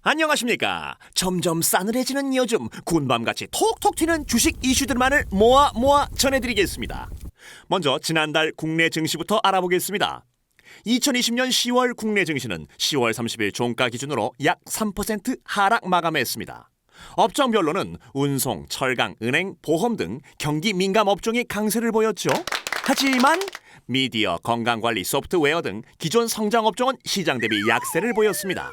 안녕하십니까. 점점 싸늘해지는 요즘 군밤같이 톡톡 튀는 주식 이슈들만을 모아 전해드리겠습니다. 먼저 지난달 국내 증시부터 알아보겠습니다. 2020년 10월 국내 증시는 10월 30일 종가 기준으로 약 3% 하락 마감했습니다. 업종별로는 운송, 철강, 은행, 보험 등 경기 민감 업종이 강세를 보였죠. 하지만 미디어, 건강관리, 소프트웨어 등 기존 성장 업종은 시장 대비 약세를 보였습니다.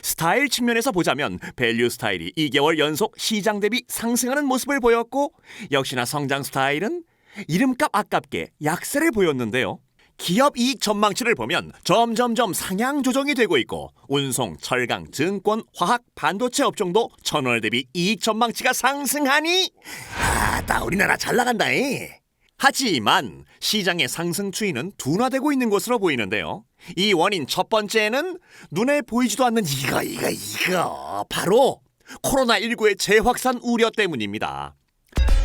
스타일 측면에서 보자면 밸류 스타일이 2개월 연속 시장 대비 상승하는 모습을 보였고, 역시나 성장 스타일은 이름값 아깝게 약세를 보였는데요. 기업 이익 전망치를 보면 점점점 상향 조정이 되고 있고, 운송, 철강, 증권, 화학, 반도체 업종도 전월 대비 이익 전망치가 상승하니 나 우리나라 잘 나간다잉. 하지만 시장의 상승 추이는 둔화되고 있는 것으로 보이는데요. 이 원인 첫 번째는 눈에 보이지도 않는 이거 바로 코로나19의 재확산 우려 때문입니다.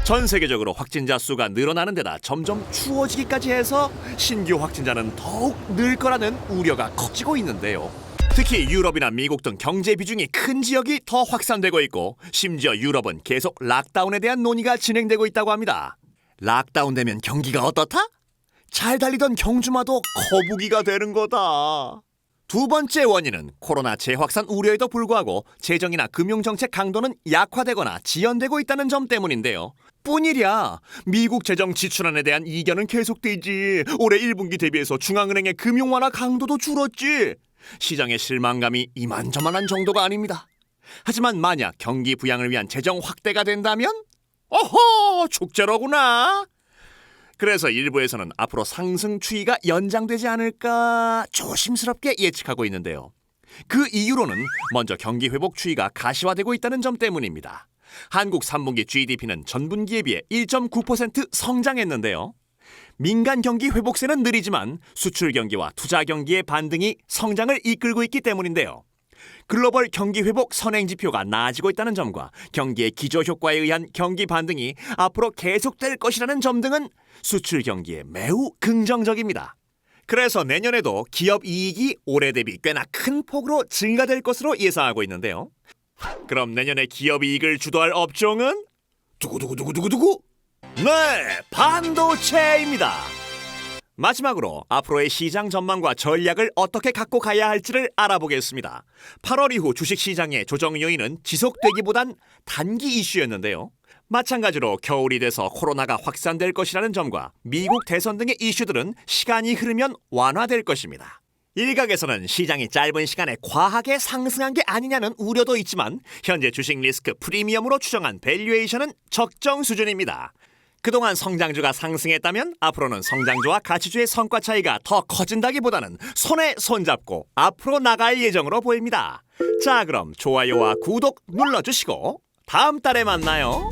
전 세계적으로 확진자 수가 늘어나는 데다 점점 추워지기까지 해서 신규 확진자는 더욱 늘 거라는 우려가 커지고 있는데요. 특히 유럽이나 미국 등 경제 비중이 큰 지역이 더 확산되고 있고, 심지어 유럽은 계속 락다운에 대한 논의가 진행되고 있다고 합니다. 락다운 되면 경기가 어떻다? 잘 달리던 경주마도 거북이가 되는 거다. 두 번째 원인은 코로나 재확산 우려에도 불구하고 재정이나 금융정책 강도는 약화되거나 지연되고 있다는 점 때문인데요. 뿐이랴 미국 재정 지출안에 대한 이견은 계속되지. 올해 1분기 대비해서 중앙은행의 금융 완화 강도도 줄었지. 시장의 실망감이 이만저만한 정도가 아닙니다. 하지만 만약 경기 부양을 위한 재정 확대가 된다면 어허, 축제로구나. 그래서 일부에서는 앞으로 상승 추이가 연장되지 않을까 조심스럽게 예측하고 있는데요. 그 이유로는 먼저 경기 회복 추이가 가시화되고 있다는 점 때문입니다. 한국 3분기 GDP는 전분기에 비해 1.9% 성장했는데요. 민간 경기 회복세는 느리지만 수출 경기와 투자 경기의 반등이 성장을 이끌고 있기 때문인데요. 글로벌 경기 회복 선행 지표가 나아지고 있다는 점과 경기의 기저 효과에 의한 경기 반등이 앞으로 계속될 것이라는 점 등은 수출 경기에 매우 긍정적입니다. 그래서 내년에도 기업 이익이 올해 대비 꽤나 큰 폭으로 증가될 것으로 예상하고 있는데요. 그럼 내년에 기업 이익을 주도할 업종은 두구두구두구두구두구? 네, 반도체입니다. 마지막으로 앞으로의 시장 전망과 전략을 어떻게 갖고 가야 할지를 알아보겠습니다. 8월 이후 주식시장의 조정 요인은 지속되기보단 단기 이슈였는데요. 마찬가지로 겨울이 돼서 코로나가 확산될 것이라는 점과 미국 대선 등의 이슈들은 시간이 흐르면 완화될 것입니다. 일각에서는 시장이 짧은 시간에 과하게 상승한 게 아니냐는 우려도 있지만, 현재 주식 리스크 프리미엄으로 추정한 밸류에이션은 적정 수준입니다. 그동안 성장주가 상승했다면 앞으로는 성장주와 가치주의 성과 차이가 더 커진다기보다는 손에 손잡고 앞으로 나갈 예정으로 보입니다. 자, 그럼 좋아요와 구독 눌러주시고 다음 달에 만나요.